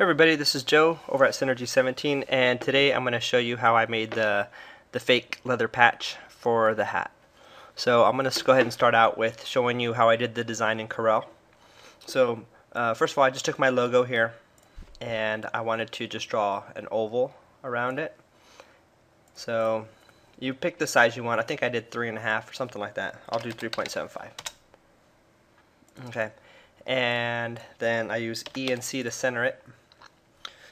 Hey everybody, this is Joe over at Synergy17, and today I'm going to show you how I made the fake leather patch for the hat. So I'm going to go ahead and start out with showing you how I did the design in Corel. So first of all, I just took my logo here and I wanted to just draw an oval around it. So you pick the size you want. I think I did 3.5 or something like that. I'll do 3.75. Okay, and then I use E and C to center it.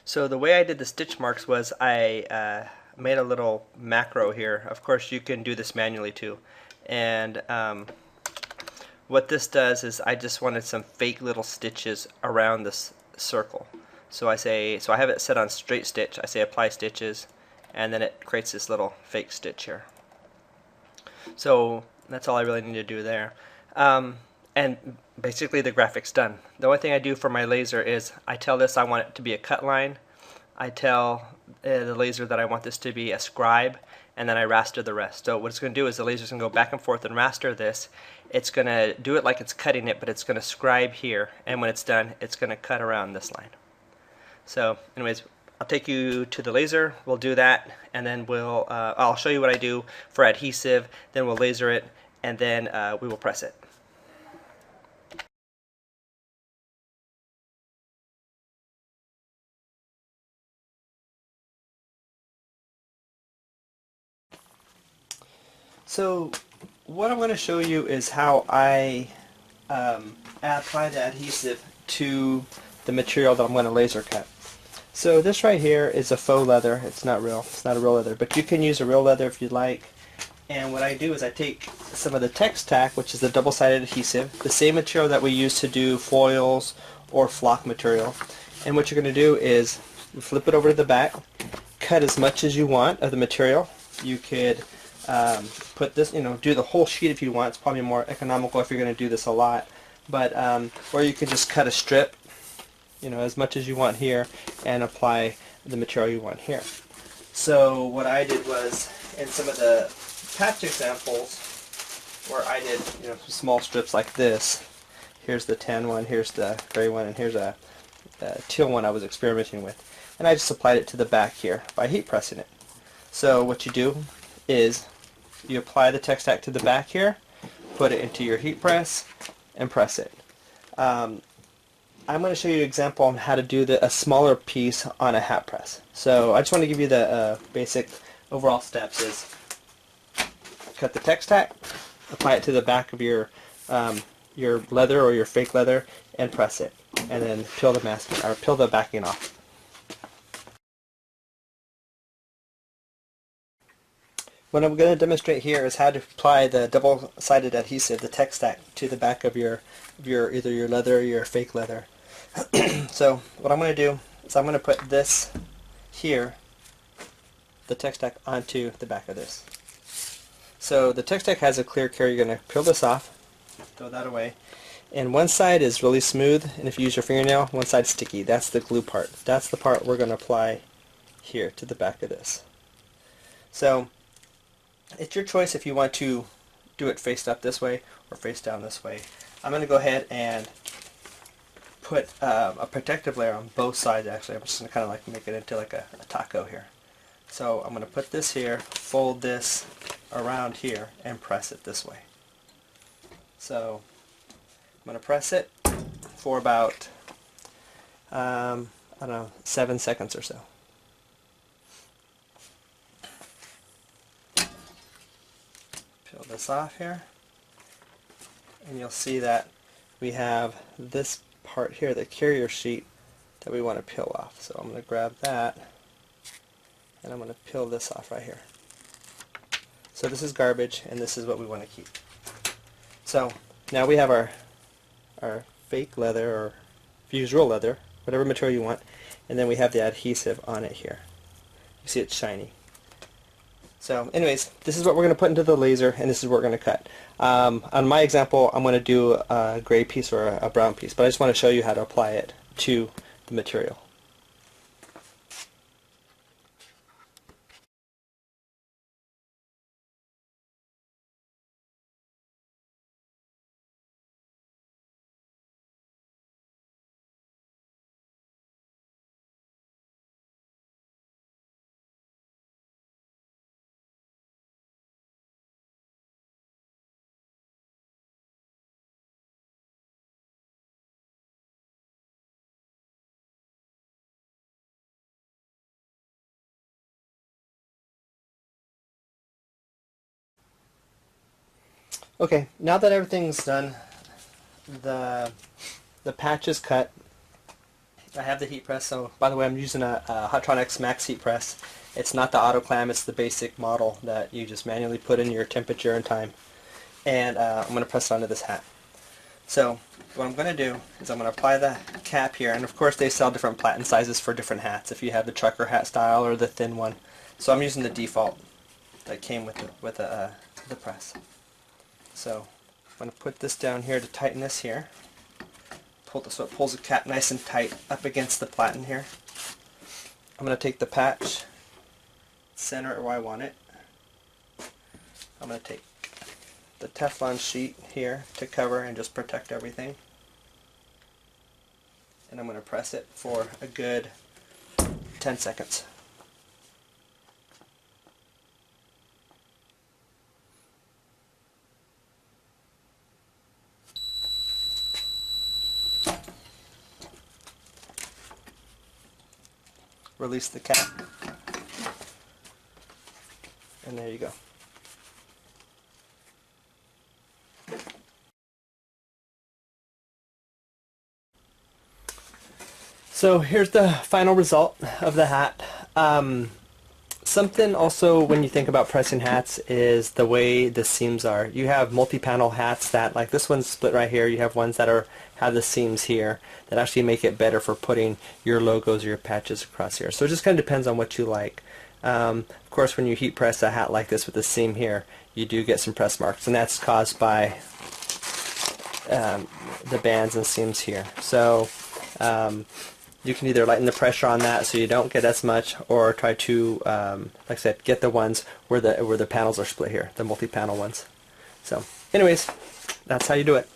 So the way I did the stitch marks was I made a little macro here. Of course you can do this manually too. And what this does is I just wanted some fake little stitches around this circle. So I have it set on straight stitch. I say apply stitches, and then it creates this little fake stitch here. So that's all I really need to do there. And basically the graphic's done. The only thing I do for my laser is I tell this I want it to be a cut line. I tell the laser that I want this to be a scribe, and then I raster the rest. So what it's going to do is the laser's going to go back and forth and raster this. It's going to do it like it's cutting it, but it's going to scribe here, and when it's done, it's going to cut around this line. So anyways, I'll take you to the laser, we'll do that, and then I'll show you what I do for adhesive, then we'll laser it, and then we will press it. So what I'm going to show you is how I apply the adhesive to the material that I'm going to laser cut. So this right here is a faux leather. It's not real. It's not a real leather, but you can use a real leather if you'd like. And what I do is I take some of the Textack, which is the double-sided adhesive, the same material that we use to do foils or flock material. And what you're going to do is you flip it over to the back, cut as much as you want of the material. You could put this, do the whole sheet if you want. It's probably more economical if you're going to do this a lot. But or you could just cut a strip, as much as you want here, and apply the material you want here. So what I did was, in some of the patch examples, where I did small strips like this. Here's the tan one, here's the gray one, and here's a teal one I was experimenting with. And I just applied it to the back here by heat pressing it. So what you do is you apply the Textack to the back here, put it into your heat press, and press it. I'm going to show you an example on how to do a smaller piece on a hat press. So I just want to give you the basic overall steps. Is cut the Textack, apply it to the back of your leather or your fake leather, and press it, and then peel the masking or peel the backing off. What I'm going to demonstrate here is how to apply the double-sided adhesive, the Textack, to the back of either your leather or your fake leather. So what I'm going to do is I'm going to put this here, the Textack, onto the back of this. So the Textack has a clear care. You're going to peel this off, throw that away, and one side is really smooth, and if you use your fingernail, one side's sticky. That's the glue part. That's the part we're going to apply here to the back of this. So it's your choice if you want to do it face up this way or face down this way. I'm going to go ahead and put a protective layer on both sides. Actually, I'm just going to kind of like make it into like a taco here. So I'm going to put this here, fold this around here, and press it this way. So I'm going to press it for about, I don't know, 7 seconds or so. Peel this off here, and you'll see that we have this part here, the carrier sheet, that we want to peel off. So I'm going to grab that, and I'm going to peel this off right here. So this is garbage, and this is what we want to keep. So now we have our fake leather, or if you use real leather, whatever material you want, and then we have the adhesive on it here. You see it's shiny. So anyways, this is what we're going to put into the laser, and this is what we're going to cut. On my example, I'm going to do a gray piece or a brown piece, but I just want to show you how to apply it to the material. Okay, now that everything's done, the patch is cut. I have the heat press, so by the way I'm using a Hotronix Max heat press. It's not the autoclam, it's the basic model that you just manually put in your temperature and time. And I'm going to press it onto this hat. So what I'm going to do is I'm going to apply the cap here, and of course they sell different platen sizes for different hats if you have the trucker hat style or the thin one. So I'm using the default that came with the press. So I'm going to put this down here to tighten this here. Pull this so it pulls the cap nice and tight up against the platen here. I'm going to take the patch, center it where I want it. I'm going to take the Teflon sheet here to cover and just protect everything. And I'm going to press it for a good 10 seconds. Release the cap. And there you go. So here's the final result of the hat. Something also when you think about pressing hats is the way the seams are. You have multi-panel hats that, like this one's split right here. You have ones that have the seams here that actually make it better for putting your logos or your patches across here. So it just kind of depends on what you like. Of course, when you heat press a hat like this with the seam here, you do get some press marks, and that's caused by the bands and seams here. So you can either lighten the pressure on that so you don't get as much, or try to, like I said, get the ones where the panels are split here, the multi-panel ones. So anyways, that's how you do it.